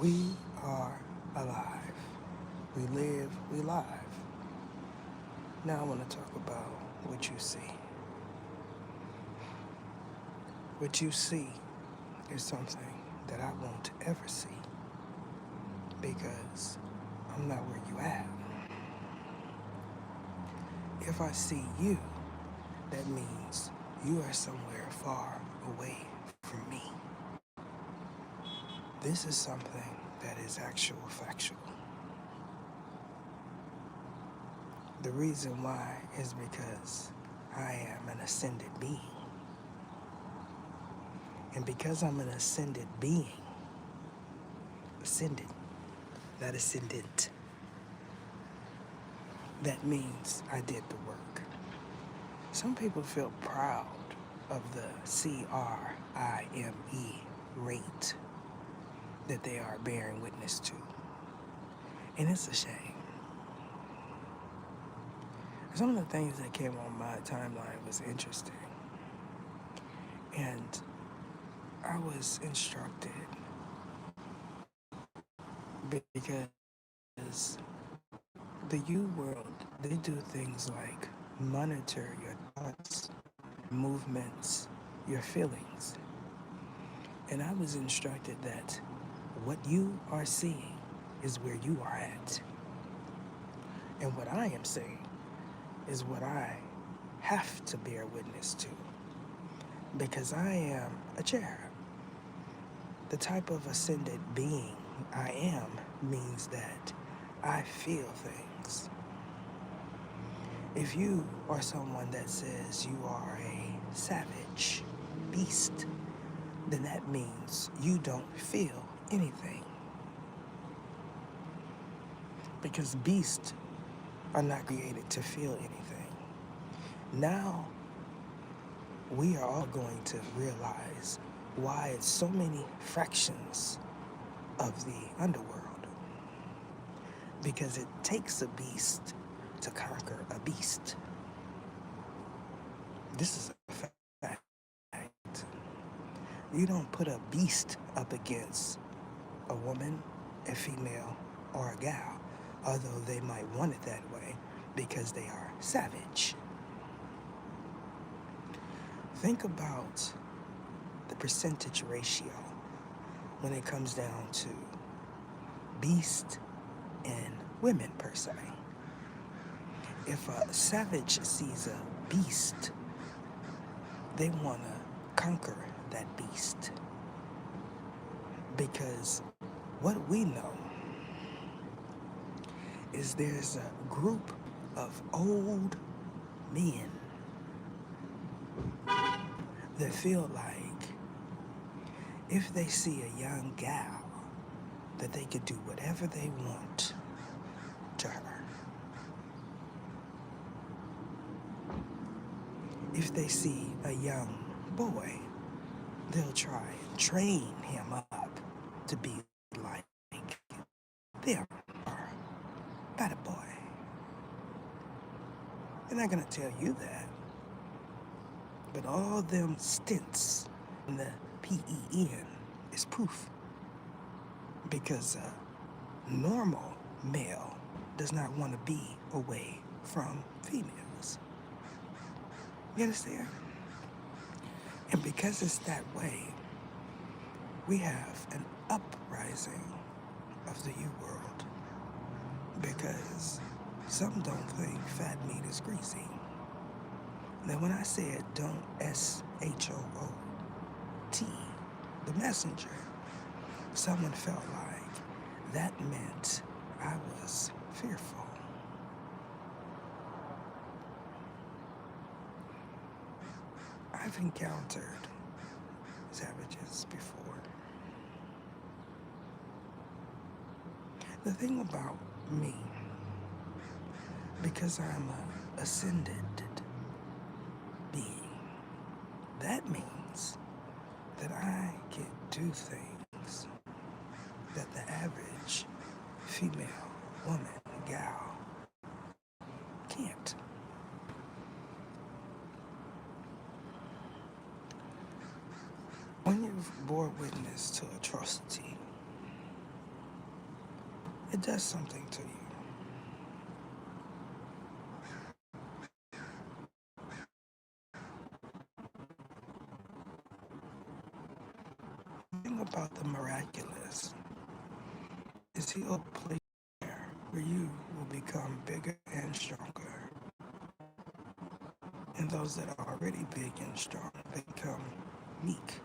We are alive. We live, we live. Now I want to talk about what you see. What you see is something that I won't ever see because I'm not where you at. If I see you, that means you are somewhere far away from me. This is something that is actual factual. The reason why is because I am an ascended being. And because I'm an ascended being, ascended, not ascendant, that means I did the work. Some people feel proud of the CRIME rate that they are bearing witness to. And it's a shame. Some of the things that came on my timeline was interesting. And I was instructed because the U world, they do things like monitor your thoughts, movements, your feelings. And I was instructed that what you are seeing is where you are at. And what I am saying is what I have to bear witness to because I am a cherub. The type of ascended being I am means that I feel things. If you are someone that says you are a savage beast, then that means you don't feel anything. Because beasts are not created to feel anything. Now, we are all going to realize why it's so many fractions of the underworld. Because it takes a beast to conquer a beast. This is a fact. You don't put a beast up against a woman, a female, or a gal, although they might want it that way because they are savage. Think about the percentage ratio when it comes down to beast and women per se. If a savage sees a beast, they want to conquer that beast. Because what we know is there's a group of old men that feel like if they see a young gal, that they could do whatever they want to her. If they see a young boy, they'll try and train him up to be like them or better boy. They're not gonna tell you that. But all them stints in the PEN is proof. Because a normal male does not want to be away from females. You understand? And because it's that way, we have an uprising of the U world. Because some don't think fat meat is greasy. Now when I said don't SHOOT, the messenger, someone felt like that meant I was fearful. I've encountered savages before. The thing about me, because I'm a ascended being, that means that I can do things that the average female, woman, gal can't. When you've bore witness to atrocity, it does something to you. The thing about the miraculous is he'll place there where you will become bigger and stronger. And those that are already big and strong, they become meek.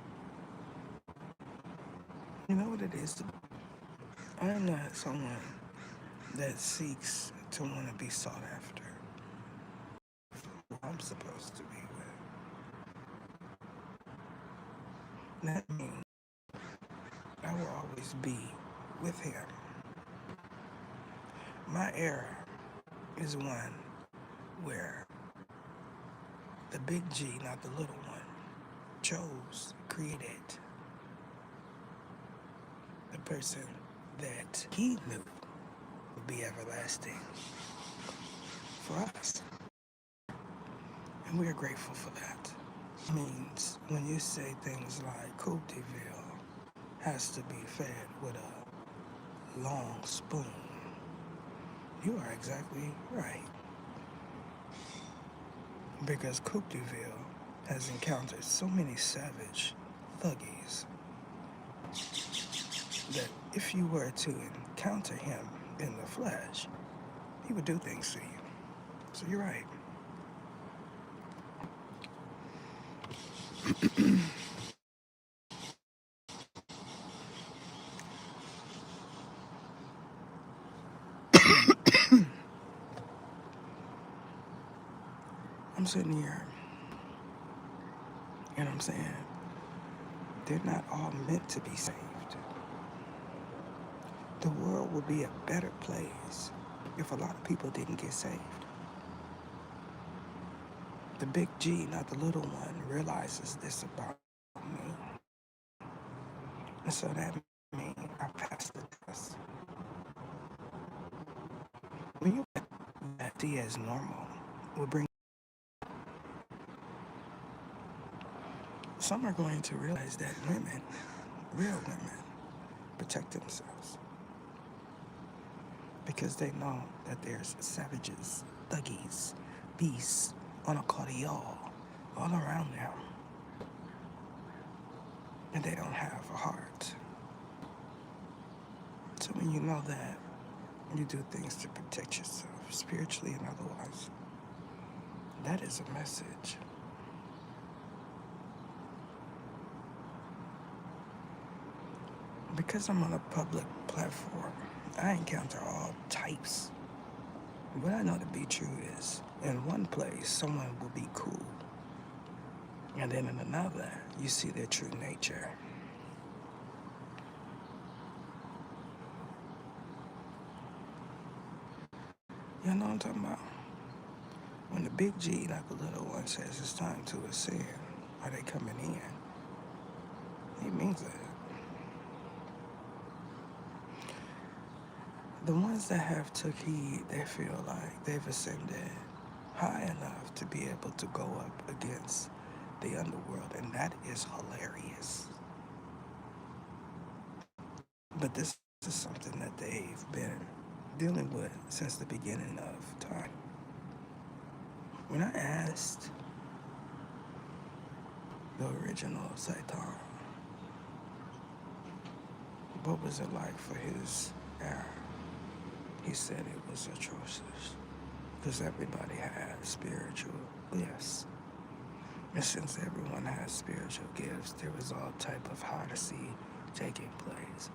You know what it is? I am not someone that seeks to want to be sought after. Who I'm supposed to be with. That means I will always be with him. My era is one where the big G, not the little one, chose, created the person that he knew would be everlasting for us. And we are grateful for that. It means when you say things like Coupe de Ville has to be fed with a long spoon, you are exactly right. Because Coupe de Ville has encountered so many savage thuggies that if you were to encounter him in the flesh, he would do things to you. So you're right. I'm sitting here and I'm saying they're not all meant to be saved. The world would be a better place if a lot of people didn't get saved. The big G, not the little one, realizes this about me. And so that means I pass the test. When you that see as normal will bring some are going to realize that women, real women, protect themselves. Because they know that there's savages, thuggies, beasts on a cardiol all around them. And they don't have a heart. So when you know that, you do things to protect yourself, spiritually and otherwise. That is a message. Because I'm on a public platform, I encounter all types. What I know to be true is, in one place, someone will be cool. And then in another, you see their true nature. You know what I'm talking about? When the big G, like the little one, says it's time to ascend, are they coming in? He means that. The ones that have took heed, they feel like they've ascended high enough to be able to go up against the underworld, and that is hilarious. But this is something that they've been dealing with since the beginning of time. When I asked the original Satan, what was it like for his era? He said it was atrocious because everybody had spiritual gifts. And since everyone has spiritual gifts, there was all type of heresy taking place.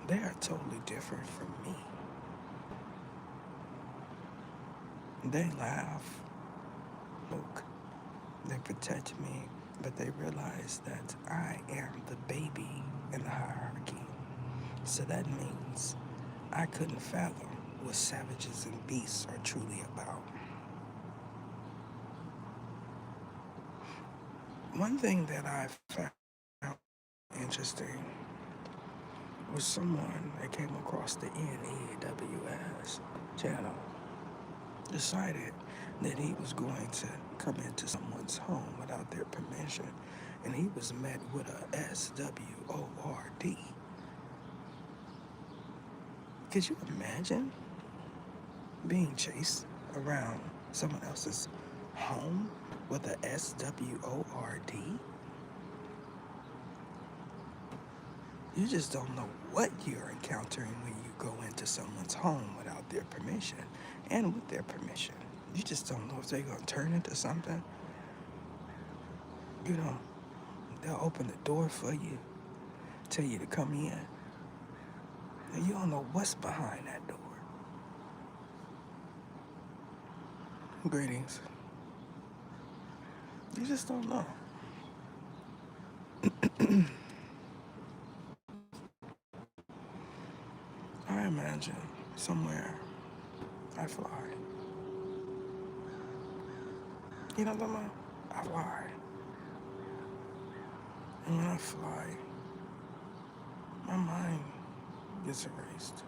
They are totally different from me. They laugh, joke, they protect me, but they realize that I am the baby in the hierarchy. So that means I couldn't fathom what savages and beasts are truly about. One thing that I found interesting was someone that came across the NEWS channel decided that he was going to come into someone's home without their permission, and he was met with a SWORD. Could you imagine being chased around someone else's home with a SWORD? You just don't know what you're encountering when you go into someone's home without their permission and with their permission. You just don't know if they're going to turn into something. You know, they'll open the door for you, tell you to come in, and you don't know what's behind that door. Greetings. You just don't know. I imagine somewhere I fly. You know what I'm talking about? I fly. And when I fly, my mind gets erased.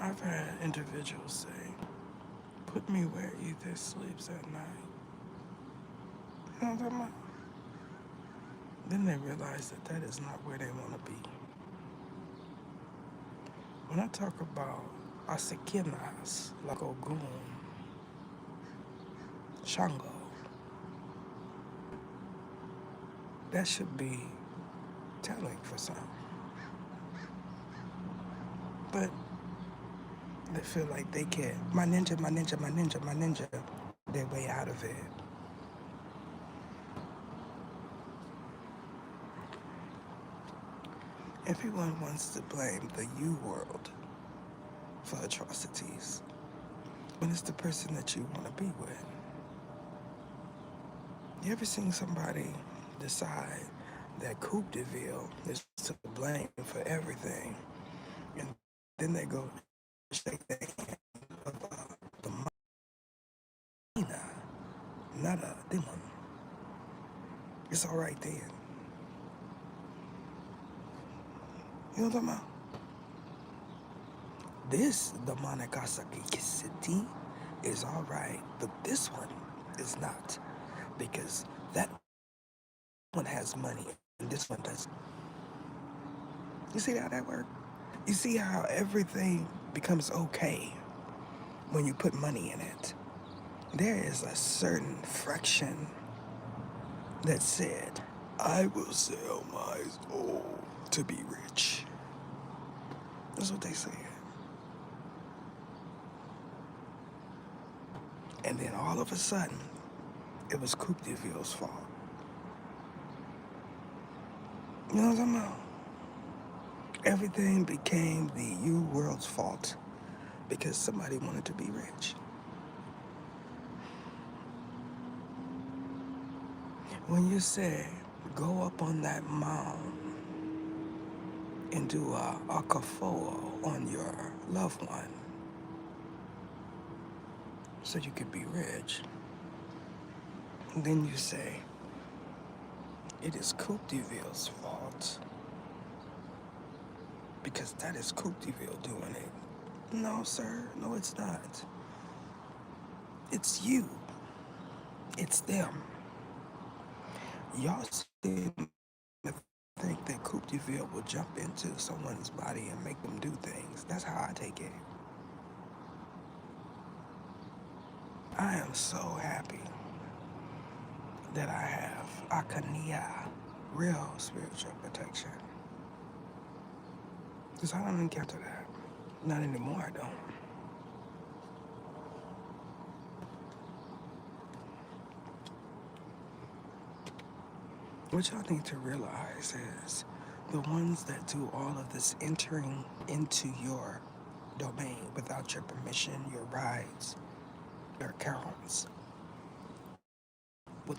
I've had individuals say, put me where Ether sleeps at night. You know what I'm talking about? Then they realize that that is not where they want to be. When I talk about Asikinas, like Ogun, Shango, that should be telling for some. But they feel like they can't. My ninja, my ninja, my ninja, my ninja. Their way out of it. Everyone wants to blame the U world for atrocities when it's the person that you want to be with. You ever seen somebody decide that Coupe de Ville is to blame for everything, and then they go shake their hand of the Marina, not a demon. It's all right then. You know what I'm talking about? This demonic city is all right, but this one is not, because that one has money and this one doesn't. You see how that works? You see how everything becomes okay when you put money in it. There is a certain fraction that said, I will sell my soul to be rich. That's what they said. And then all of a sudden, it was Coupe de Ville's fault. You know what I'm talking about? Everything became the U world's fault because somebody wanted to be rich. When you say, go up on that mound and do a kafo on your loved one so you could be rich, and then you say, it is Coupe de Ville's fault because that is Coupe de Ville doing it. No, sir. No, it's not. It's you. It's them. Y'all seem to think that Coupe de Ville will jump into someone's body and make them do things. That's how I take it. I am so happy that I have Akania, real spiritual protection. Because I don't encounter that. Not anymore, I don't. What y'all need to realize is the ones that do all of this entering into your domain without your permission, your rights, your accounts, will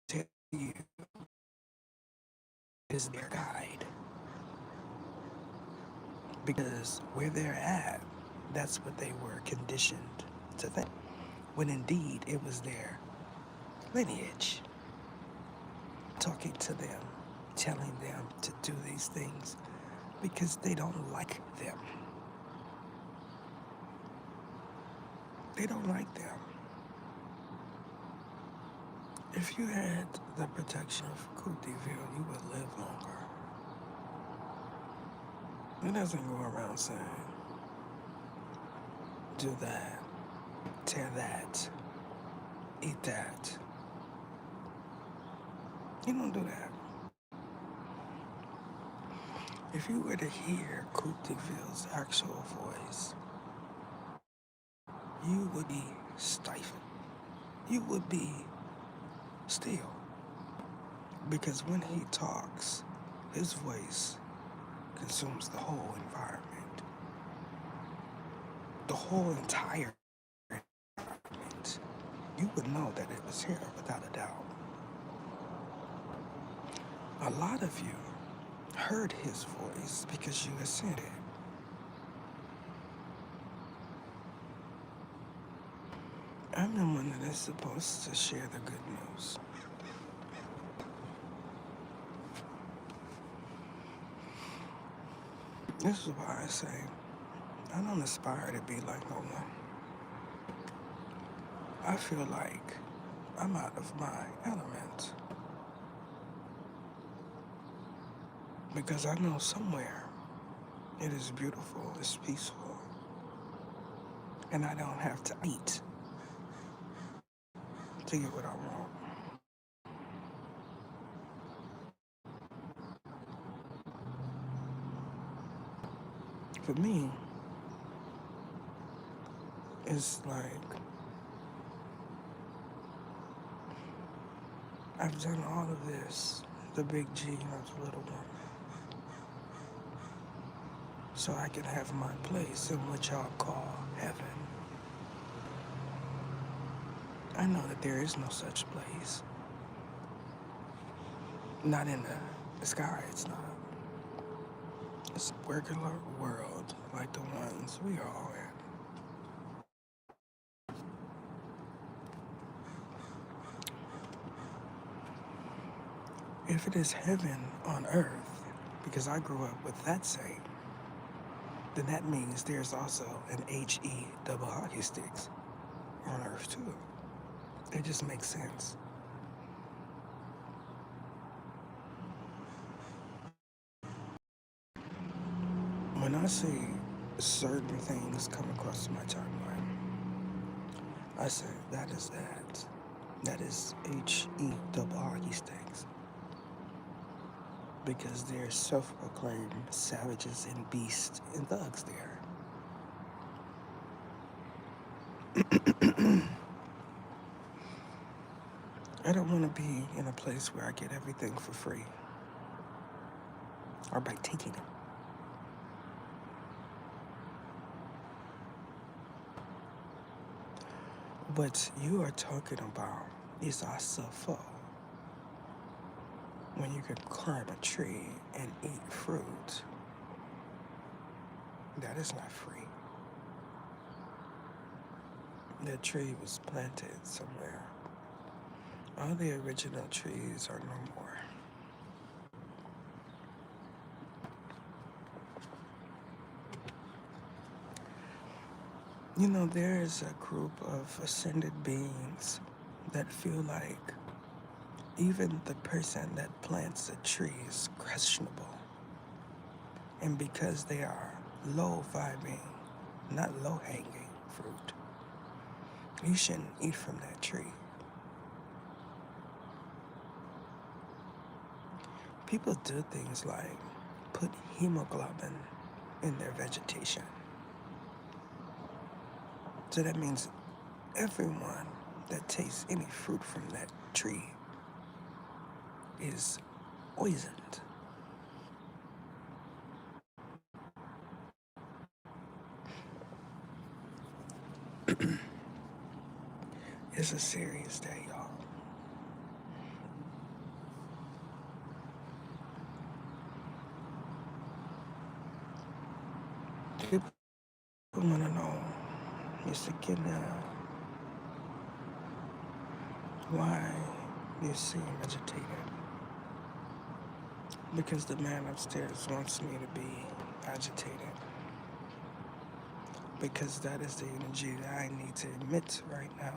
tell you is their guide. Because where they're at, that's what they were conditioned to think. When indeed it was their lineage talking to them, telling them to do these things because they don't like them. They don't like them. If you had the protection of Coupe de Ville, you would live longer. It doesn't go around saying, do that, tear that, eat that. You don't do that. If you were to hear Coupe de Ville's actual voice, you would be stifled. You would be still. Because when he talks, his voice consumes the whole environment. The whole entire environment. You would know that it was here without a doubt. A lot of you heard his voice because you ascended. I'm the one that is supposed to share the good news. This is why I say I don't aspire to be like no one. I feel like I'm out of my element. Because I know somewhere it is beautiful, it's peaceful, and I don't have to eat to get what I want. For me, it's like I've done all of this, the big G of the little one, so I can have my place in what y'all call heaven. I know that there is no such place. Not in the sky, it's not. It's a regular world like the ones we are all in. If it is heaven on earth, because I grew up with that saying, then that means there's also an HE double hockey sticks on earth too. It just makes sense. When I see certain things come across my timeline, I say that is that. That is HE double hockey sticks. Because they're self-proclaimed savages and beasts and thugs there. I don't want to be in a place where I get everything for free or by taking it. What you are talking about is asafo. When you can climb a tree and eat fruit, that is not free. The tree was planted somewhere. All the original trees are no more. You know, there is a group of ascended beings that feel like even the person that plants a tree is questionable. And because they are low vibing, not low hanging fruit, you shouldn't eat from that tree. People do things like put hemoglobin in their vegetation. So that means everyone that tastes any fruit from that tree is poisoned. It's a serious day, y'all. People want to know, Mr. Kidna, why you seem agitated. Because the man upstairs wants me to be agitated. Because that is the energy that I need to emit right now.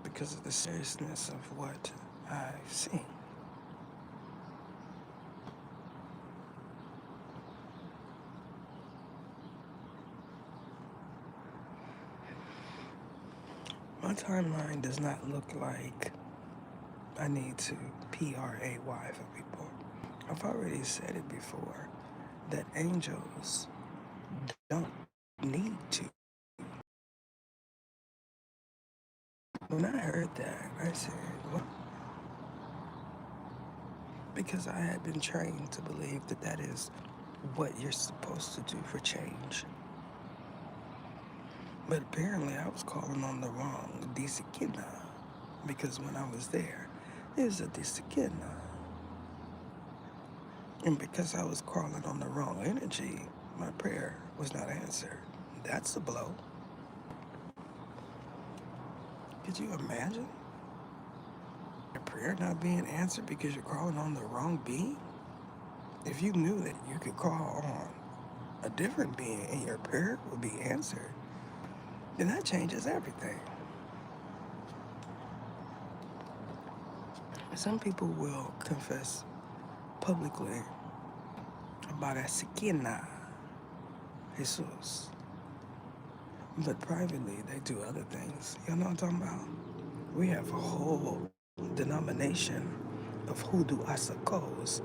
Because of the seriousness of what I've seen. My timeline does not look like I need to pray for people. I've already said it before that angels don't need to. When I heard that, I said, well, because I had been trained to believe that that is what you're supposed to do for change. But apparently I was calling on the wrong discipline, because when I was there, there's a discipline. And because I was calling on the wrong energy, my prayer was not answered. That's a blow. Could you imagine your prayer not being answered because you're calling on the wrong being? If you knew that you could call on a different being and your prayer would be answered, then that changes everything. Some people will confess publicly about a Sekina, Jesus, but privately they do other things. You know what I'm talking about? We have a whole denomination of hoodoo asakos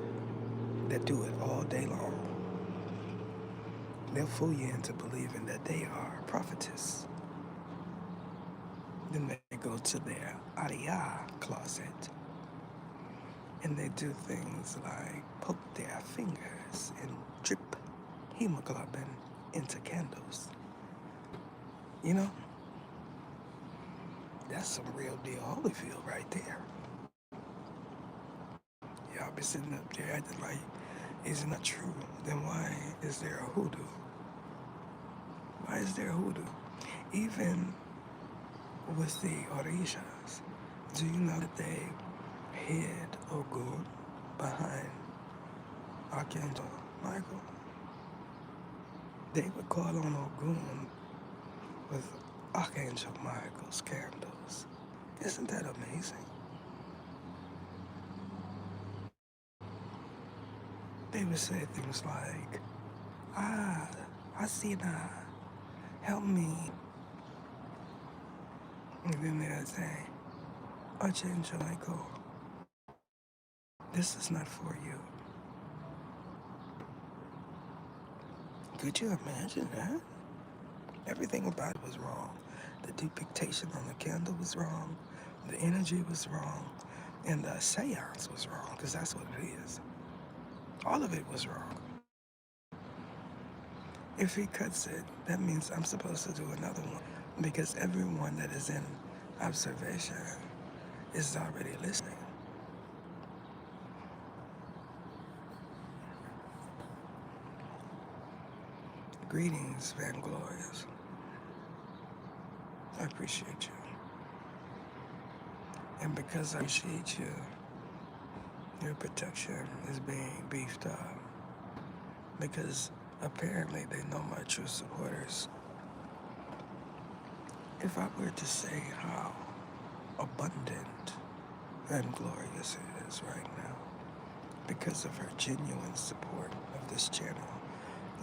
that do it all day long. They'll fool you into believing that they are prophetess. Then they go to their Ariya closet and they do things like poke their fingers and drip hemoglobin into candles. You know, that's some real deal Holyfield right there. Y'all be sitting up there acting like, isn't that true? Then why is there a hoodoo? Why is there a hoodoo? Even with the Orishas, do you know that they hid Ogun behind Archangel Michael? They would call on Ogun with Archangel Michael's candles. Isn't that amazing? They would say things like, Asina, help me. And then they would say, Archangel Michael, this is not for you. Could you imagine that? Everything about it was wrong. The depiction on the candle was wrong. The energy was wrong. And the seance was wrong, because that's what it is. All of it was wrong. If he cuts it, that means I'm supposed to do another one, because everyone that is in observation is already listening. Greetings, Van Glorious. I appreciate you. And because I appreciate you, your protection is being beefed up. Because apparently they know my true supporters. If I were to say how abundant and glorious it is right now, because of her genuine support of this channel,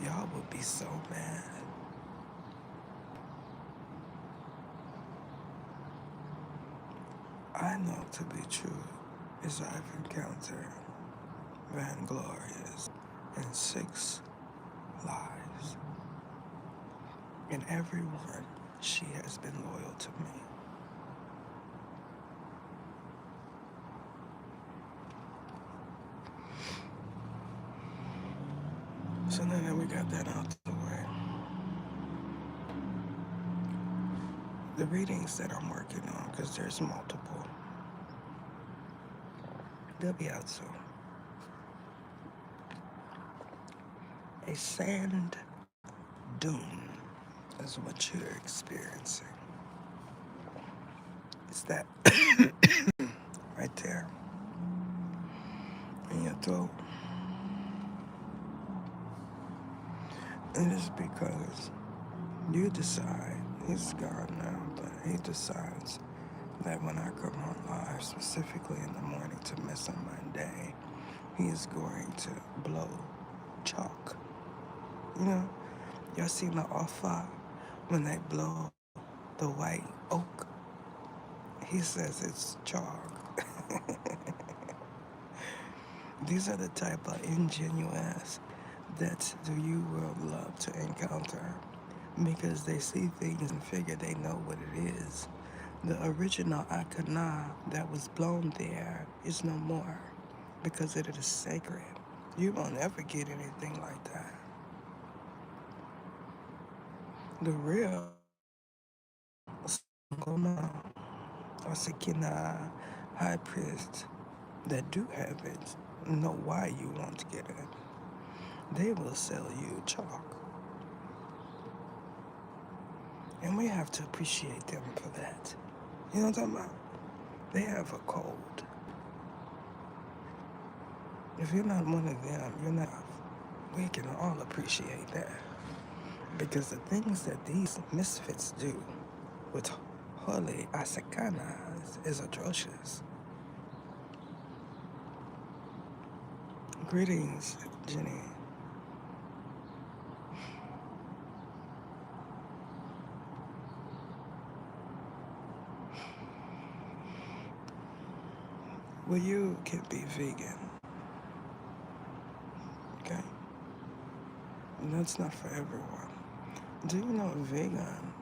y'all would be so mad. I know to be true is I've encountered Van Glorious in 6 lives. In every one, she has been loyal to me. So now that we got that out the way, the readings that I'm working on, because there's multiple, they'll be out soon. A sand dune is what you're experiencing. It's that right there in your throat. And it's because you decide, he's gone now, but he decides that when I come on live, specifically in the morning to mess up my day, he is going to blow chalk. You know, y'all seen the offer when they blow the white oak He says it's chalk. These are the type of ingenuous that the you world love to encounter because they see things and figure they know what it is. The original Akana that was blown there is no more because it is sacred. You won't ever get anything like that. The real Ngoma or Sekina high priest that do have it know why you want to get it. They will sell you chalk. And we have to appreciate them for that. You know what I'm talking about? They have a code. If you're not one of them, you're not. We can all appreciate that. Because the things that these misfits do with holy asakanas is atrocious. Greetings, Jenny. Well, you can be vegan, okay? And that's not for everyone. Do you know vegan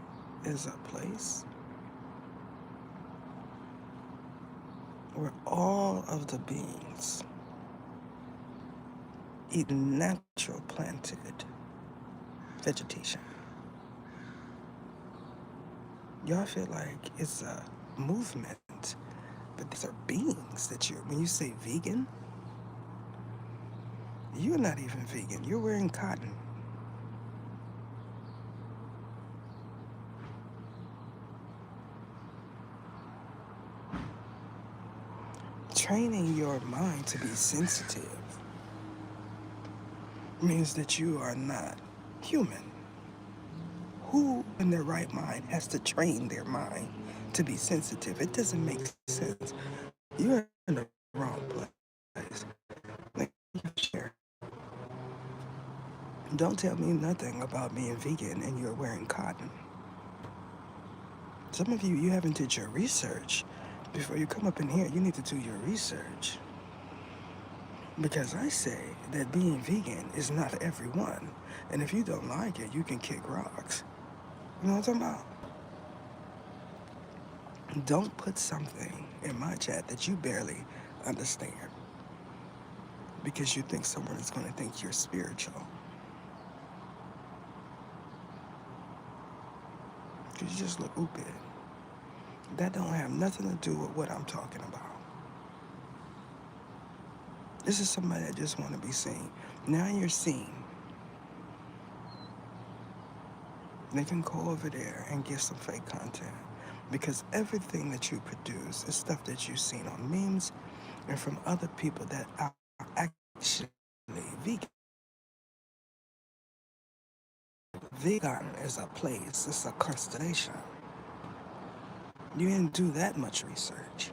is a place where all of the beings eat natural planted vegetation? Y'all feel like it's a movement, but these are beings that when you say vegan, you're not even vegan. You're wearing cotton. Training your mind to be sensitive means that you are not human. Who in their right mind has to train their mind to be sensitive? It doesn't make sense. You're in the wrong place. Like, share. Don't tell me nothing about being vegan and you're wearing cotton. Some of you haven't did your research. Before you come up in here, you need to do your research. Because I say that being vegan is not for everyone. And if you don't like it, you can kick rocks. You know what I'm talking about? Don't put something in my chat that you barely understand because you think someone is going to think you're spiritual. Because you just look stupid. That don't have nothing to do with what I'm talking about. This is somebody that just want to be seen. Now you're seen. They can go over there and get some fake content because everything that you produce is stuff that you've seen on memes and from other people that are actually vegan. Vegan is a place, it's a constellation. You didn't do that much research.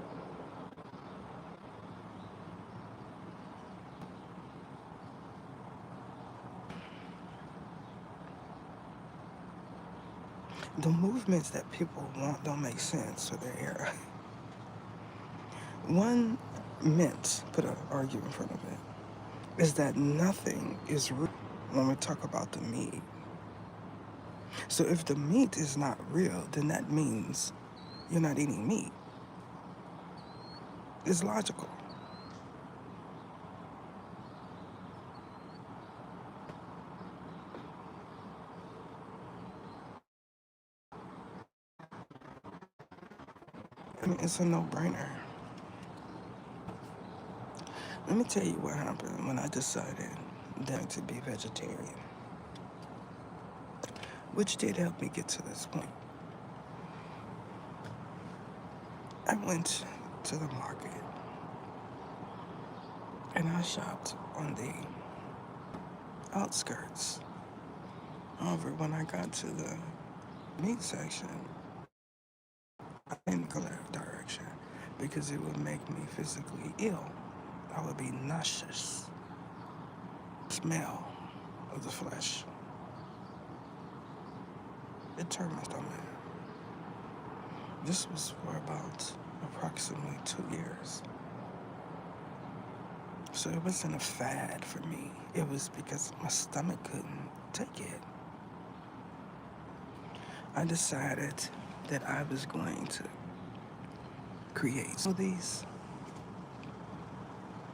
The movements that people want don't make sense for their era. One meant, put an argument in front of it, is that nothing is real when we talk about the meat. So if the meat is not real, then that means you're not eating meat. It's logical. I mean, it's a no-brainer. Let me tell you what happened when I decided that to be vegetarian, which did help me get to this point. I went to the market and I shopped on the outskirts. However, when I got to the meat section, I didn't go that direction because it would make me physically ill. I would be nauseous. Smell of the flesh. It turned my stomach. This was for about approximately 2 years. So it wasn't a fad for me. It was because my stomach couldn't take it. I decided that I was going to create smoothies.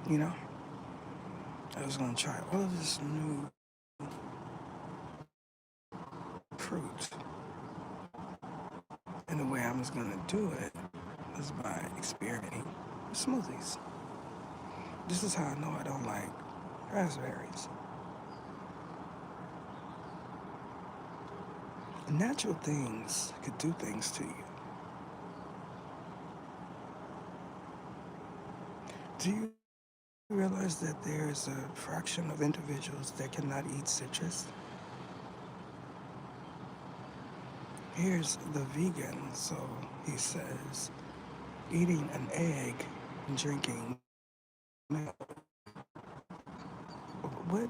You know, I was going to try all of this new fruit. And the way I was going to do it was by experimenting with smoothies. This is how I know I don't like raspberries. Natural things could do things to you. Do you realize that there's a fraction of individuals that cannot eat citrus? Here's the vegan, so he says, eating an egg and drinking milk. What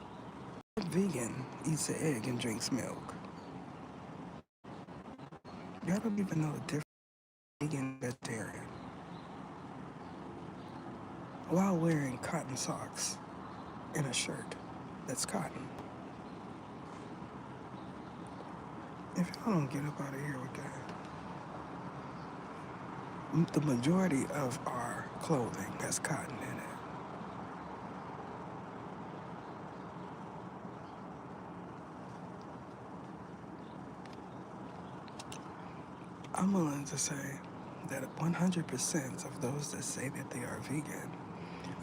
vegan eats an egg and drinks milk? Y'all don't even know the difference between vegan and vegetarian. While wearing cotton socks and a shirt that's cotton. If y'all don't get up out of here with that, the majority of our clothing has cotton in it. I'm willing to say that 100% of those that say that they are vegan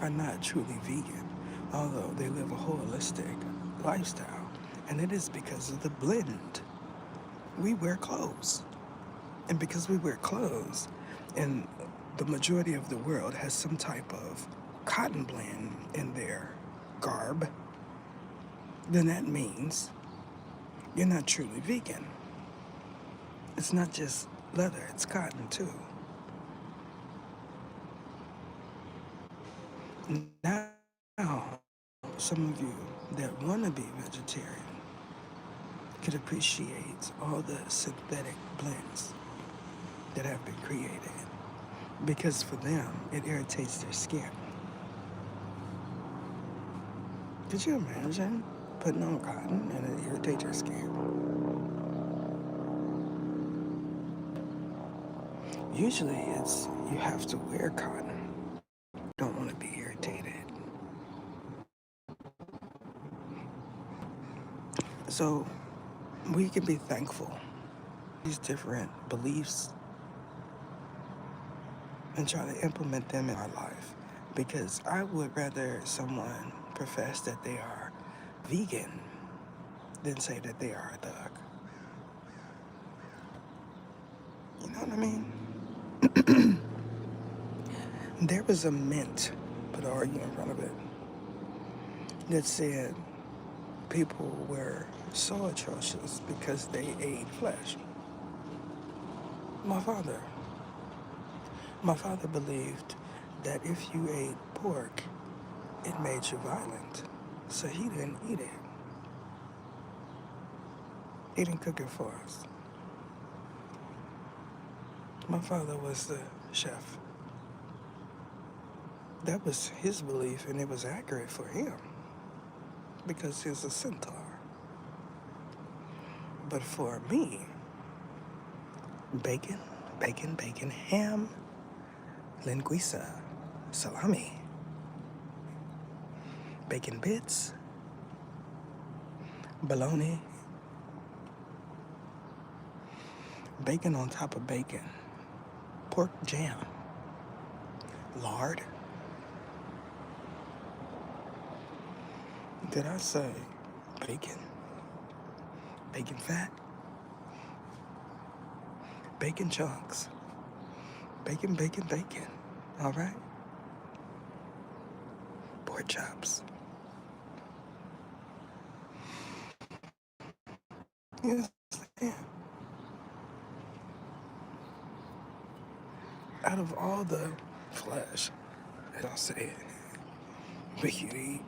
are not truly vegan, although they live a holistic lifestyle. And it is because of the blend. We wear clothes. And because we wear clothes, and the majority of the world has some type of cotton blend in their garb, then that means you're not truly vegan. It's not just leather, it's cotton too. Now, some of you that want to be vegetarian could appreciate all the synthetic blends that have been created because for them, it irritates their skin. Could you imagine putting on cotton and it irritates your skin? Usually it's you have to wear cotton. You don't want to be irritated. So we can be thankful for these different beliefs and try to implement them in our life. Because I would rather someone profess that they are vegan than say that they are a thug. You know what I mean? There was a mint, put an argument in front of it, that said people were so atrocious because they ate flesh. My father. My father believed that if you ate pork, it made you violent. So he didn't eat it. He didn't cook it for us. My father was the chef. That was his belief, and it was accurate for him because he's a centaur. But for me, bacon, bacon, bacon, ham, linguiça, salami, bacon bits, bologna, bacon on top of bacon, pork jam, lard. Did I say bacon? Bacon fat? Bacon chunks. Bacon, bacon, bacon. All right? Pork chops. Yes, yeah. Out of all the flesh, as I'll say it, we could eat,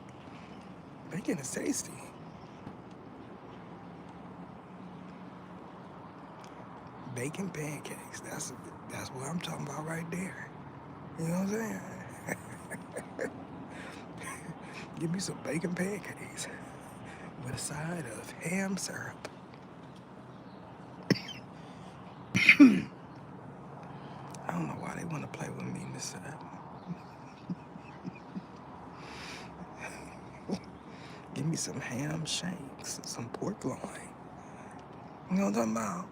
bacon is tasty. Bacon pancakes, that's what I'm talking about right there. You know what I'm saying? Give me some bacon pancakes with a side of ham syrup. I don't know why they want to play with me, Miss. Give me some ham shanks, some pork loin. You know what I'm talking about?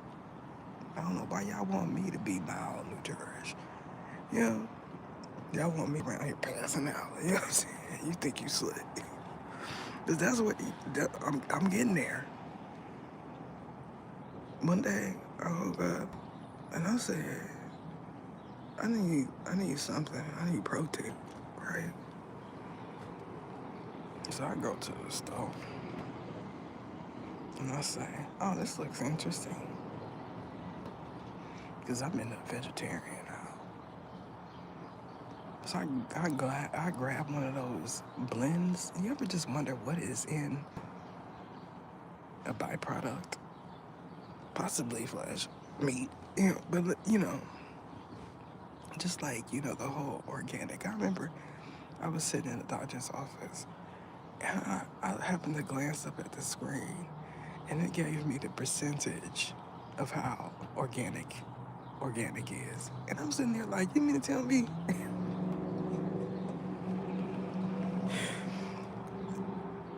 I don't know why y'all want me to be malnourished. You know, y'all want me around here passing out. You know what I'm saying? You think you slick. Because that's what I'm getting there. One day, I woke up and I said, I need something. I need protein, right? So I go to the store and I say, oh, this looks interesting. Because I'm in a vegetarian now. So I grab one of those blends. You ever just wonder what is in a byproduct? Possibly flesh, meat, but just like, the whole organic. I remember I was sitting in the doctor's office and I happened to glance up at the screen and it gave me the percentage of how organic is. And I'm sitting there like, you mean to tell me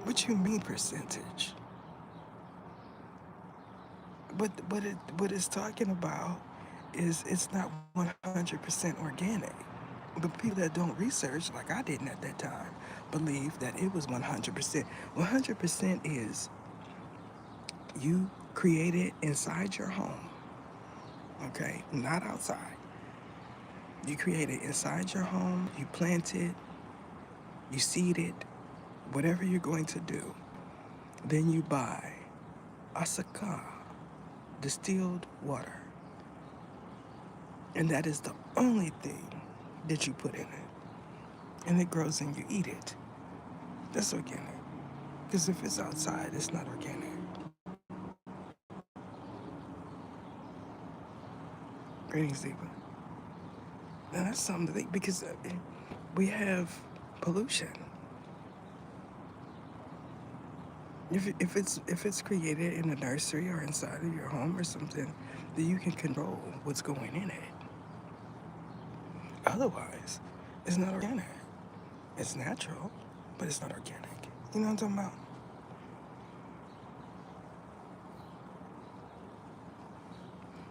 what you mean percentage? What it's talking about is it's not 100% organic. But people that don't research, like I didn't at that time, believe that it was 100%. 100% is you create it inside your home, okay? Not outside. You create it inside your home, you plant it, you seed it, whatever you're going to do. Then you buy Asaka, distilled water. And that is the only thing that you put in it. And it grows and you eat it. That's organic. Because if it's outside, it's not organic. Greetings, Diva. Now that's something to think, because we have pollution. If it's created in a nursery or inside of your home or something, then you can control what's going in it. Otherwise, it's not organic. It's natural, but it's not organic. You know what I'm talking about?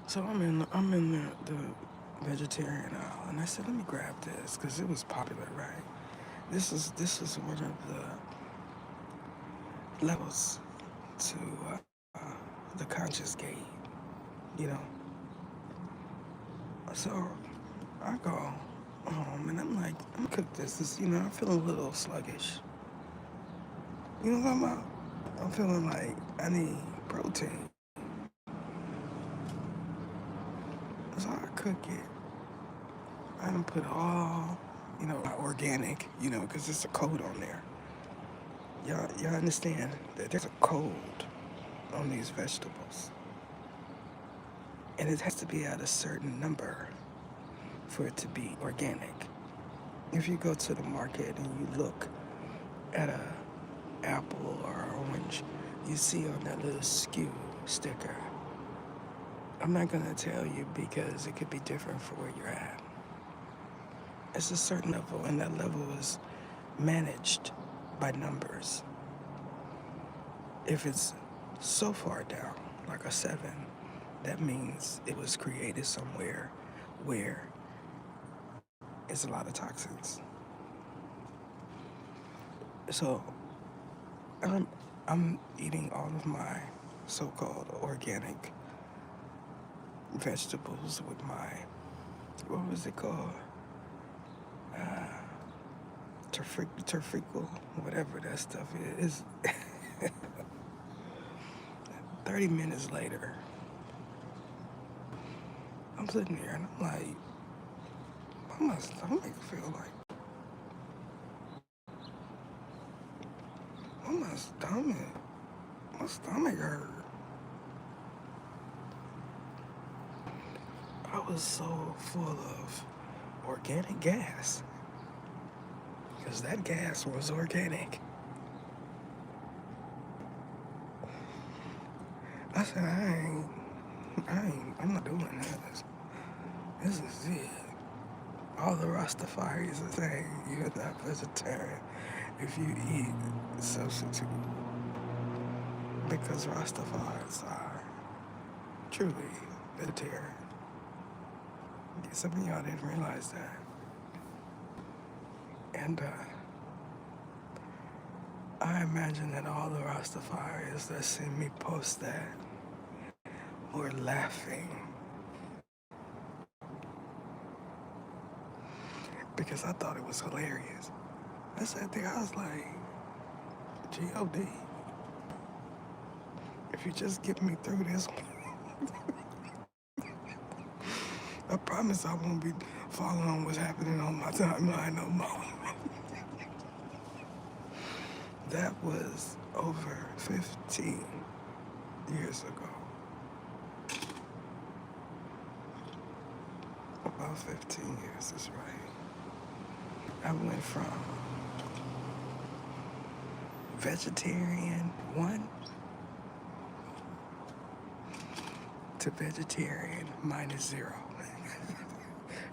So I'm in the vegetarian aisle, and I said, let me grab this because it was popular, right? This is one of the levels to the conscious gate, you know. So I go home and I'm like, I'm gonna cook this. I'm feeling a little sluggish. You know what I'm talking about? I'm feeling like I need protein. So I cook it. I don't put all, organic, because it's a code on there. Y'all understand that there's a code on these vegetables. And it has to be at a certain number for it to be organic. If you go to the market and you look at a apple or orange, you see on that little SKU sticker. I'm not gonna tell you because it could be different for where you're at. It's a certain level, and that level is managed by numbers. If it's so far down, like a 7, that means it was created somewhere where it's a lot of toxins. So I'm eating all of my so-called organic vegetables with my, what was it called? Terfical, whatever that stuff is. 30 minutes later, I'm sitting there and I'm like, why my stomach feel like, my stomach hurt. I was so full of organic gas, because that gas was organic. I said, I'm not doing this. This is it. All the Rastafaris are saying you're not vegetarian if you eat substitute. Because Rastafaris are truly vegetarian. Some of y'all didn't realize that. And I imagine that all the Rastafaris that see me post that were laughing. Because I thought it was hilarious. I sat there, I was like, G.O.D. If you just get me through this one, I promise I won't be following what's happening on my timeline no more. That was over 15 years ago. About 15 years is right. I went from vegetarian 1 to vegetarian -0.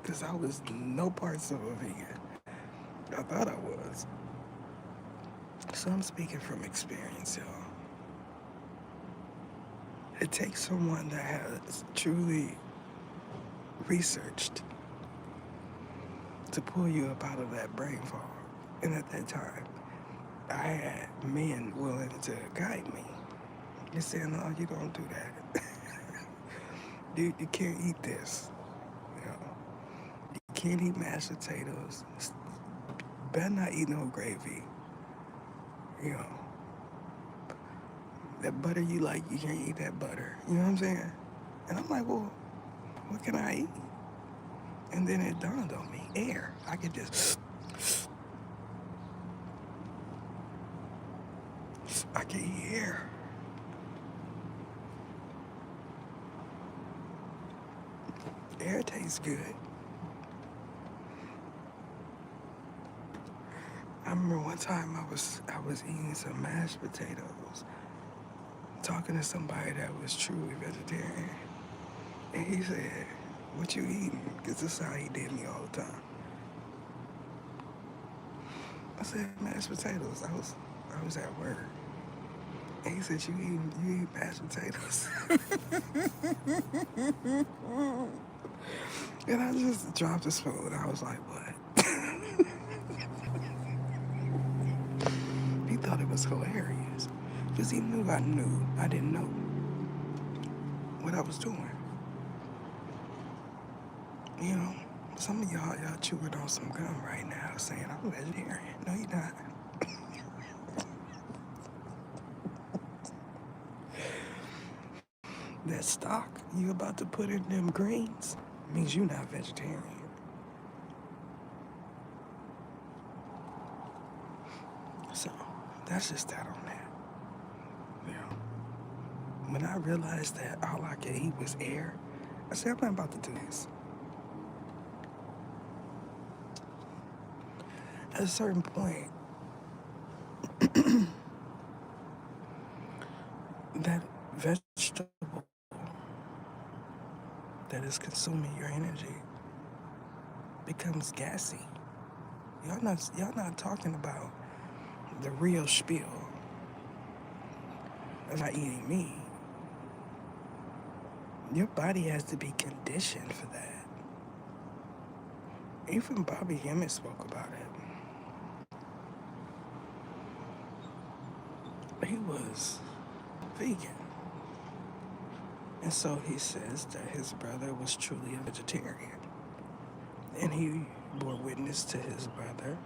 Because I was no parts of a vegan. I thought I was. So I'm speaking from experience, y'all. It takes someone that has truly researched to pull you up out of that brain fog. And at that time, I had men willing to guide me. You're saying, no, you don't do that. Dude, you can't eat this. You know, you can't eat mashed potatoes. Better not eat no gravy. You know, that butter you like, you can't eat that butter. You know what I'm saying? And I'm like, well, what can I eat? And then it dawned on me, air. I could just, I can eat air. Air tastes good. I remember one time I was eating some mashed potatoes, talking to somebody that was truly vegetarian. And he said, what you eating? Because this is how he did me all the time. I said, mashed potatoes. I was at work. And he said, you eat mashed potatoes? And I just dropped the spoon. I was like, what? He thought it was hilarious. Because he knew I didn't know what I was doing. You know, some of y'all chewing on some gum right now saying, I'm vegetarian. No, you're not. That stock you about to put in them greens means you're not vegetarian. So, that's just that on that. You know, when I realized that all I could eat was air, I said, I'm not about to do this. At a certain point, that vegetable that is consuming your energy becomes gassy. Y'all not talking about the real spiel of not eating meat. Your body has to be conditioned for that. Even Bobby Hemmett spoke about it. He was vegan. And so he says that his brother was truly a vegetarian. And he bore witness to his brother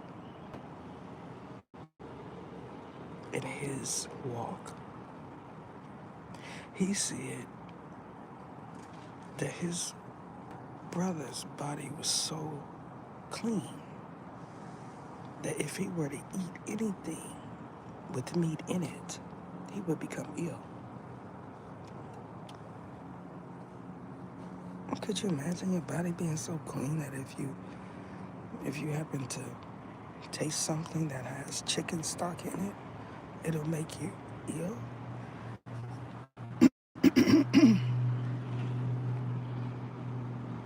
in his walk. He said that his brother's body was so clean that if he were to eat anything with meat in it, he would become ill. Could you imagine your body being so clean that if you If you happen to taste something that has chicken stock in it, it'll make you ill.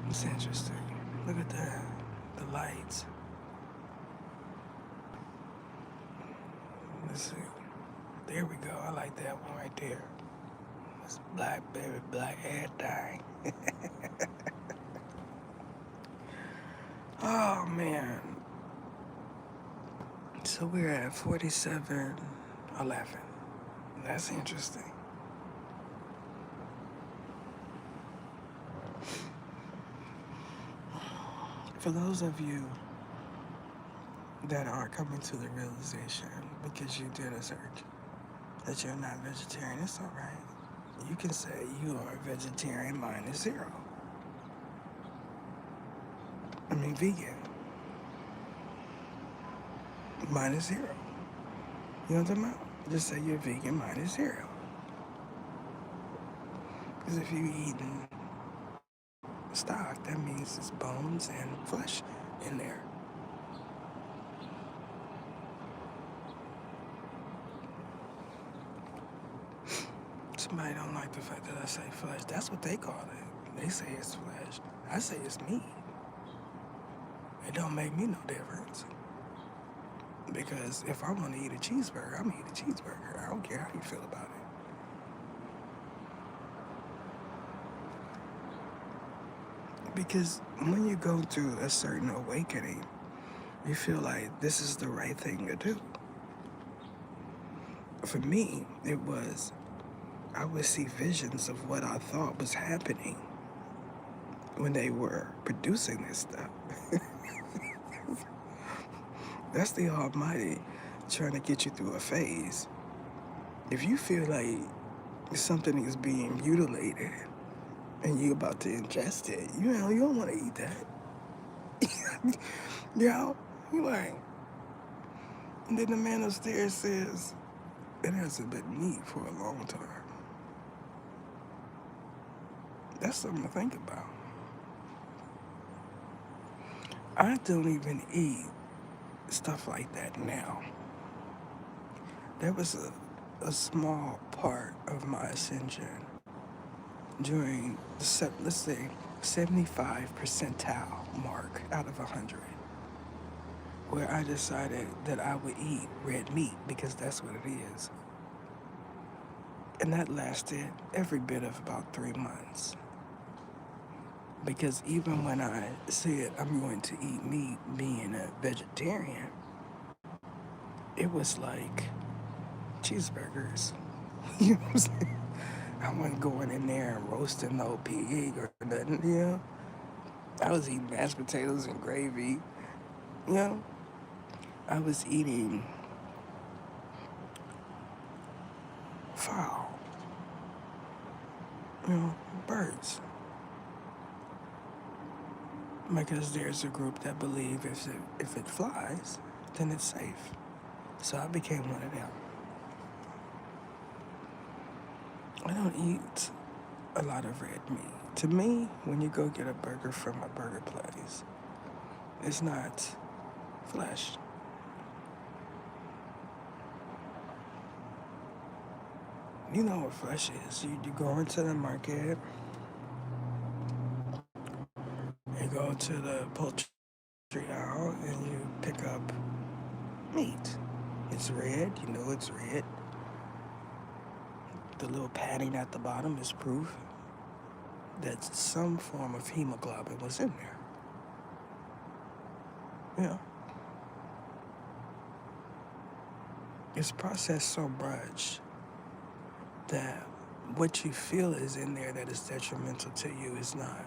It's interesting. Look at the lights. Let's see. There we go. I like that one right there. It's black, baby, black hair dye. Oh man. So we're at 47:11. That's interesting. For those of you that are coming to the realization because you did a search that you're not vegetarian, it's all right. You can say you are a vegetarian minus zero. I mean, vegan minus zero. You know what I'm talking about? Just say you're vegan minus zero. Because if you're eating stock, that means it's bones and flesh in there. Somebody don't like the fact that I say flesh. That's what they call it. They say it's flesh. I say it's meat. It don't make me no difference. Because if I want to eat a cheeseburger, I'm going to eat a cheeseburger. I don't care how you feel about it. Because when you go through a certain awakening, you feel like this is the right thing to do. For me, it was, I would see visions of what I thought was happening when they were producing this stuff. That's the Almighty trying to get you through a phase. If you feel like something is being mutilated and you're about to ingest it, you don't want to eat that. You're like, and then the man upstairs says, it hasn't been meat for a long time. That's something to think about. I don't even eat stuff like that now. There was a small part of my ascension during the, let's say, 75 percentile mark out of 100, where I decided that I would eat red meat because that's what it is. And that lasted every bit of about 3 months. Because even when I said I'm going to eat meat being a vegetarian, it was like cheeseburgers. You know what I'm saying? I wasn't going in there and roasting no pig or nothing, I was eating mashed potatoes and gravy, I was eating fowl, birds. Because there's a group that believe if it flies, then it's safe. So I became one of them. I don't eat a lot of red meat. To me, when you go get a burger from a burger place, it's not flesh. You know what flesh is. You go into the market, you go to the poultry aisle, and you pick up meat. It's red, it's red. The little padding at the bottom is proof that some form of hemoglobin was in there. It's processed so much that what you feel is in there that is detrimental to you is not.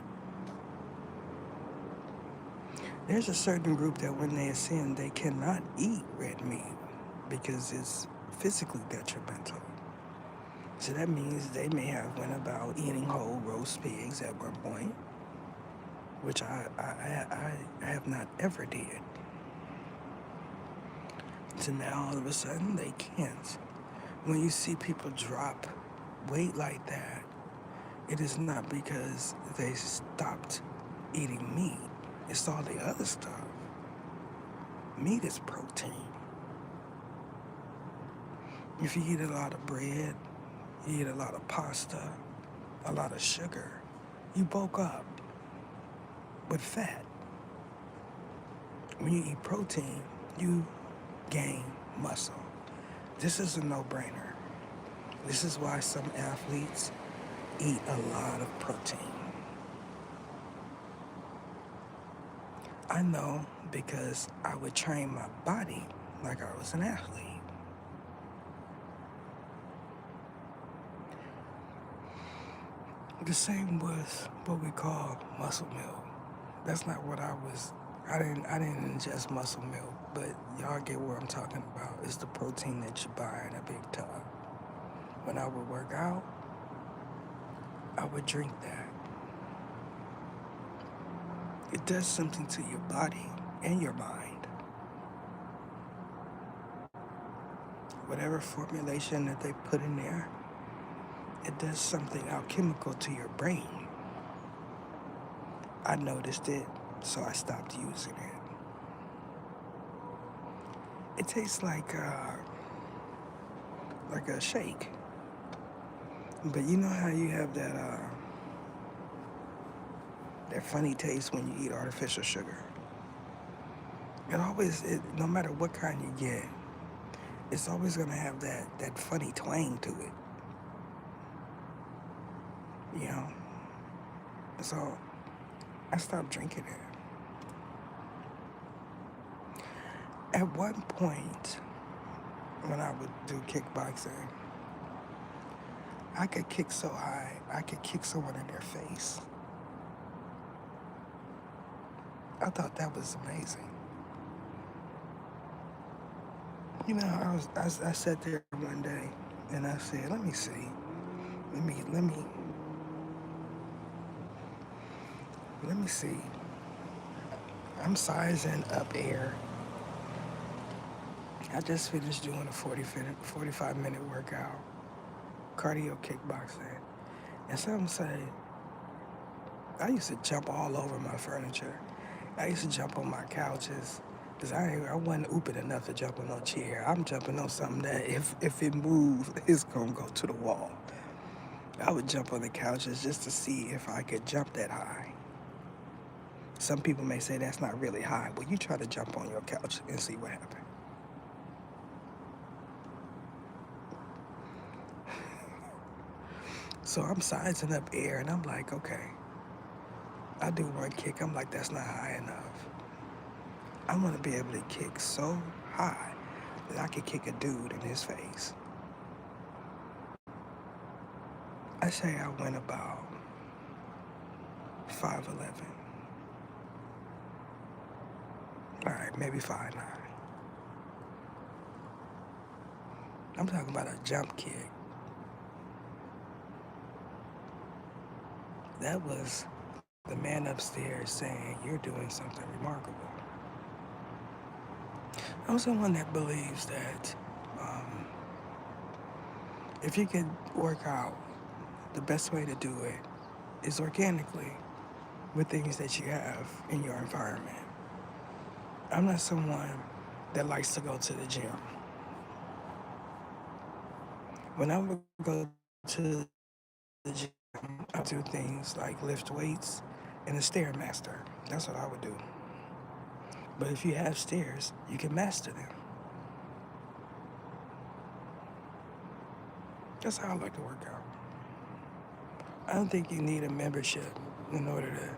There's a certain group that when they ascend, they cannot eat red meat because it's physically detrimental. So that means they may have went about eating whole roast pigs at one point, which I have not ever did. So now all of a sudden they can't. When you see people drop weight like that, it is not because they stopped eating meat. It's all the other stuff. Meat is protein. If you eat a lot of bread, you eat a lot of pasta, a lot of sugar, you bulk up with fat. When you eat protein, you gain muscle. This is a no-brainer. This is why some athletes eat a lot of protein. I know because I would train my body like I was an athlete. The same with what we call muscle milk. That's not what I didn't ingest muscle milk, but y'all get what I'm talking about. It's the protein that you buy in a big tub. When I would work out, I would drink that. It does something to your body and your mind. Whatever formulation that they put in there, it does something alchemical to your brain. I noticed it, so I stopped using it. It tastes like a shake. But you know how you have that funny taste when you eat artificial sugar? No matter what kind you get, it's always gonna have that funny twang to it, you know? So I stopped drinking it. At one point, when I would do kickboxing, I could kick so high, I could kick someone in their face. I thought that was amazing. You know, I sat there one day and I said, let me see. Let me see. I'm sizing up air. I just finished doing a 45-minute workout, cardio kickboxing. And some say, I used to jump all over my furniture. I used to jump on my couches. Because I wasn't open enough to jump on no chair. I'm jumping on something that if it moves, it's going to go to the wall. I would jump on the couches just to see if I could jump that high. Some people may say that's not really high. Well, you try to jump on your couch and see what happens. So I'm sizing up air and I'm like, okay. I do one kick. I'm like, that's not high enough. I want to be able to kick so high that I could kick a dude in his face. I say I went about 5'11". All right, maybe 5'9". I'm talking about a jump kick. That was the man upstairs saying, you're doing something remarkable. I'm someone that believes that if you could work out, the best way to do it is organically with things that you have in your environment. I'm not someone that likes to go to the gym. When I would go to the gym, I do things like lift weights and a Stairmaster. That's what I would do. But if you have stairs, you can master them. That's how I like to work out. I don't think you need a membership in order to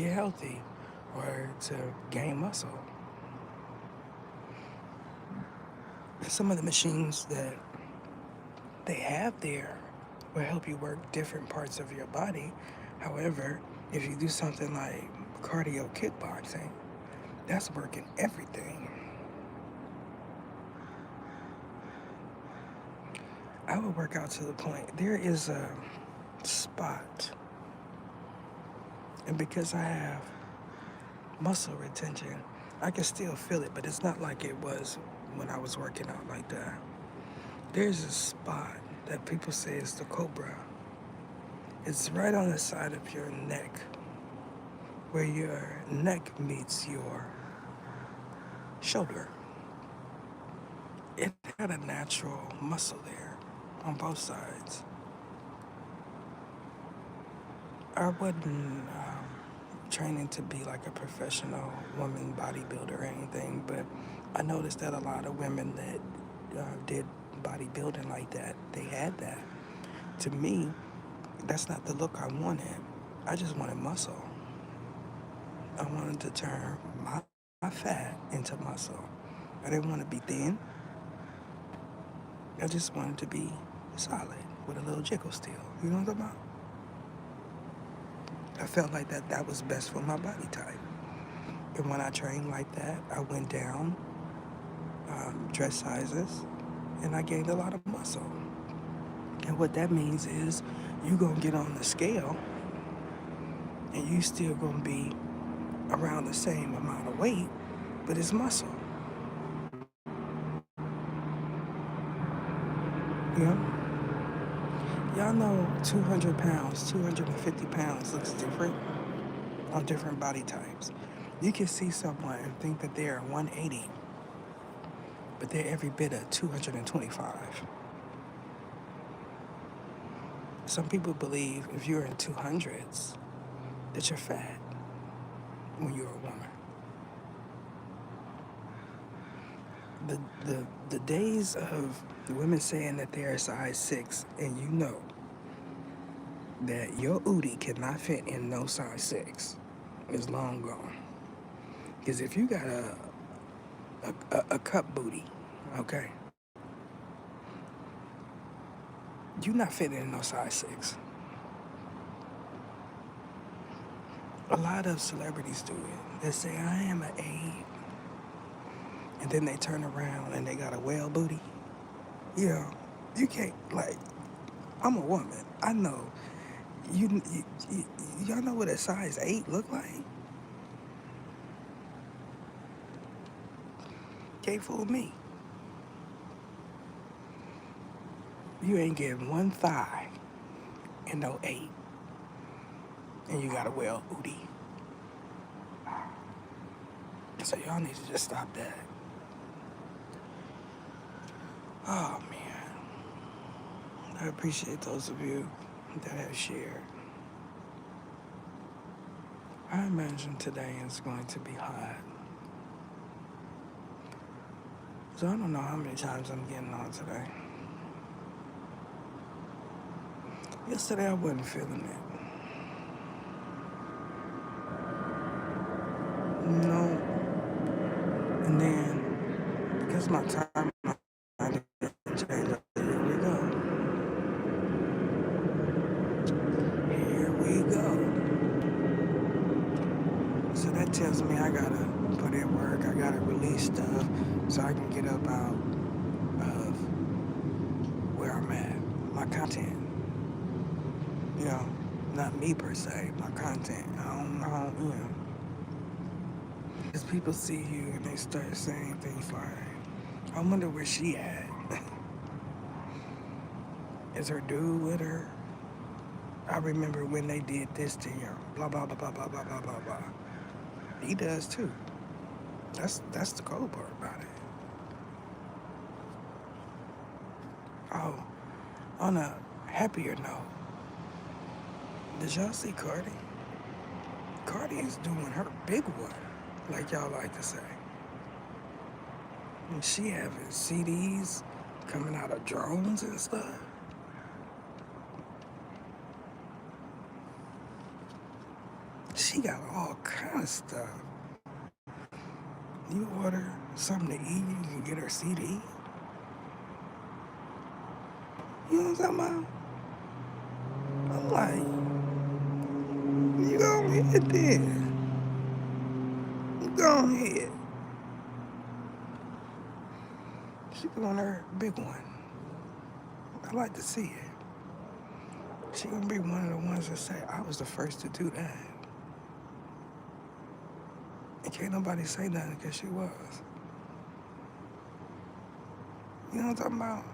get healthy or to gain muscle. Some of the machines that they have there will help you work different parts of your body. However, if you do something like cardio kickboxing, that's working everything. I would work out to the point. There is a spot, and because I have muscle retention, I can still feel it, but it's not like it was when I was working out like that. There's a spot that people say is the cobra. It's right on the side of your neck, where your neck meets your shoulder. It had a natural muscle there on both sides. I wasn't training to be like a professional woman bodybuilder or anything, but I noticed that a lot of women that did bodybuilding like that, they had that. To me, that's not the look I wanted. I just wanted muscle. I wanted to turn my fat into muscle. I didn't want to be thin. I just wanted to be solid with a little jiggle still. You know what I'm talking about? I felt like that was best for my body type. And when I trained like that, I went down dress sizes and I gained a lot of muscle. And what that means is you gonna get on the scale and you still gonna be around the same amount of weight, but it's muscle. You know? Y'all know 200 pounds, 250 pounds looks different on different body types. You can see someone and think that they're 180, but they're every bit of 225. Some people believe if you're in 200s that you're fat when you're a woman. The days of women saying that they're a size 6 and you know that your ootie cannot fit in no size 6 is long gone. Because if you got a cup booty, okay, you're not fitting in no size 6. A lot of celebrities do it. They say, I am an 8. And then they turn around and they got a whale booty. You know, you can't, like, I'm a woman. I know. Y'all know what a size 8 look like? Can't fool me. You ain't getting one thigh in no 8. And you got a whale booty. So y'all need to just stop that. Oh, man. I appreciate those of you that have shared. I imagine today is going to be hot. So I don't know how many times I'm getting on today. Yesterday I wasn't feeling it. No. And then, because my time I didn't change, here we go. Here we go. So that tells me I gotta put in work, I gotta release stuff so I can get up out of where I'm at. My content. You know, not me per se, my content. I don't know, you know. As people see you and they start saying things like, I wonder where she at. Is her dude with her? I remember when they did this to him. Blah, blah, blah, blah, blah, blah, blah, blah, blah. He does too. That's the cold part about it. Oh, on a happier note, did y'all see Cardi? Cardi is doing her big one, like y'all like to say. And she having CDs coming out of drones and stuff. She got all kind of stuff. You order something to eat, you can get her CD. You know what I'm talking about? I'm like, you go ahead then. You go ahead. She doing her big one. I like to see it. She gonna be one of the ones that say, I was the first to do that. And can't nobody say nothing because she was. You know what I'm talking about?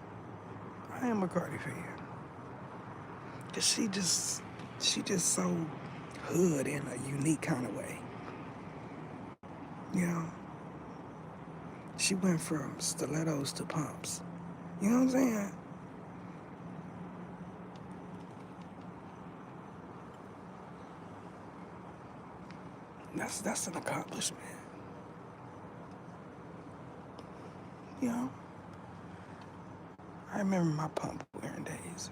I am a Cardi fan. Cause she just so hood in a unique kind of way. You know? She went from stilettos to pumps. You know what I'm saying? That's an accomplishment. You know? I remember my pump wearing days.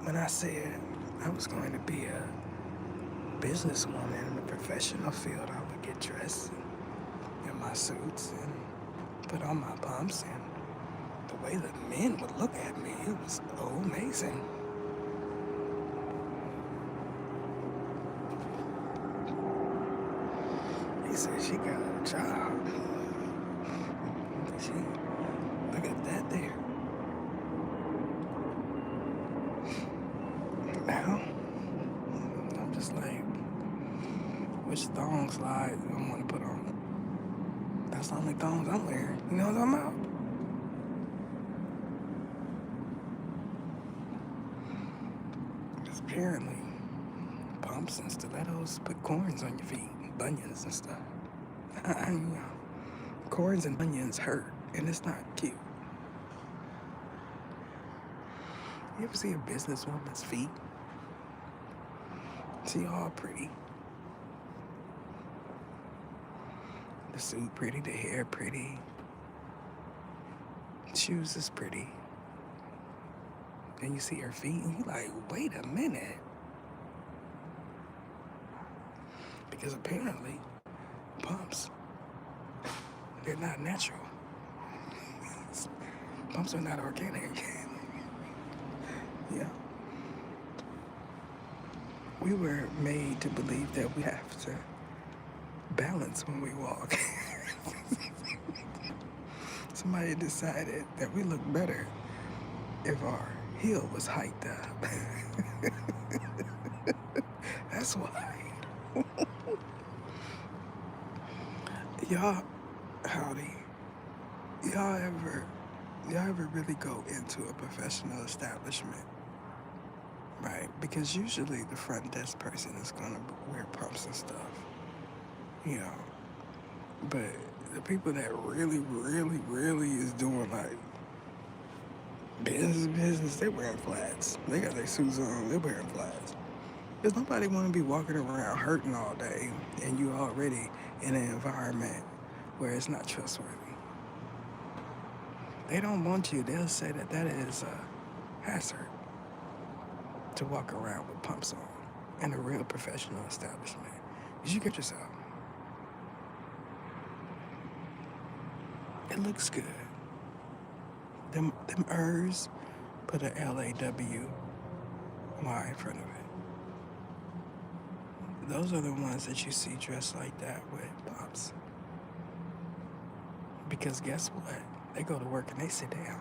When I said I was going to be a businesswoman in the professional field, I would get dressed in my suits and put on my pumps, and the way the men would look at me, it was amazing. He said she got a job. She, look at that there. Now, I'm just like, which thong slide I want to put on? That's the only thongs I'm wearing. You know what I'm about? Because apparently, pumps and stilettos put corns on your feet, bunions and stuff. You know, corns and bunions hurt, and it's not cute. You ever see a businesswoman's feet? She all pretty. The suit pretty, the hair pretty. Shoes is pretty. Then you see her feet and you're like, wait a minute. Because apparently, pumps, they're not natural. Pumps are not organic. Yeah. We were made to believe that we have to balance when we walk. Somebody decided that we look better if our heel was hiked up. That's why. Y'all, howdy. Y'all ever really go into a professional establishment, right? Because usually the front desk person is gonna wear pumps and stuff, you know. But the people that really is doing like business, they're wearing flats. They got their suits on, they're wearing flats. Because nobody want to be walking around hurting all day, and you already in an environment where it's not trustworthy. They don't want you. They'll say that that is a hazard to walk around with pumps on in a real professional establishment. You should get yourself. It looks good. Them Ers put a LAWY in front of it. Those are the ones that you see dressed like that with pumps. Because guess what? They go to work and they sit down.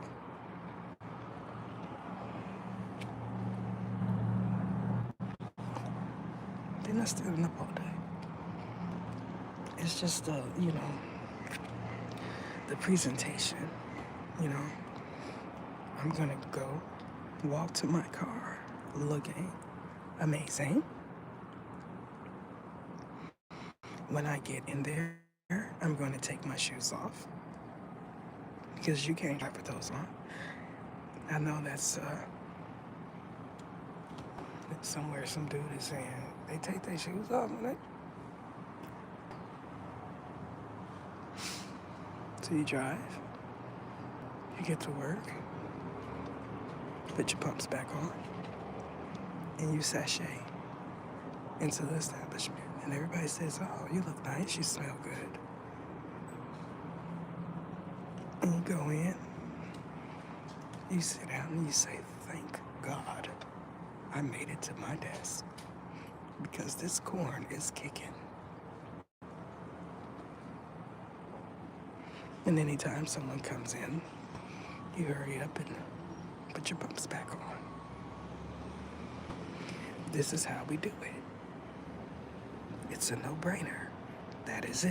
They're not standing up all day. It's just, you know, the presentation. You know, I'm gonna go walk to my car looking amazing. When I get in there, I'm going to take my shoes off because you can't drive with those on. I know that's somewhere some dude is saying they take their shoes off when they. So you drive, you get to work, put your pumps back on, and you sashay into the establishment. And everybody says, oh, you look nice, you smell good. And you go in, you sit down and you say, thank God I made it to my desk because this corn is kicking. And anytime someone comes in, you hurry up and put your pumps back on. This is how we do it. It's a no-brainer. That is it.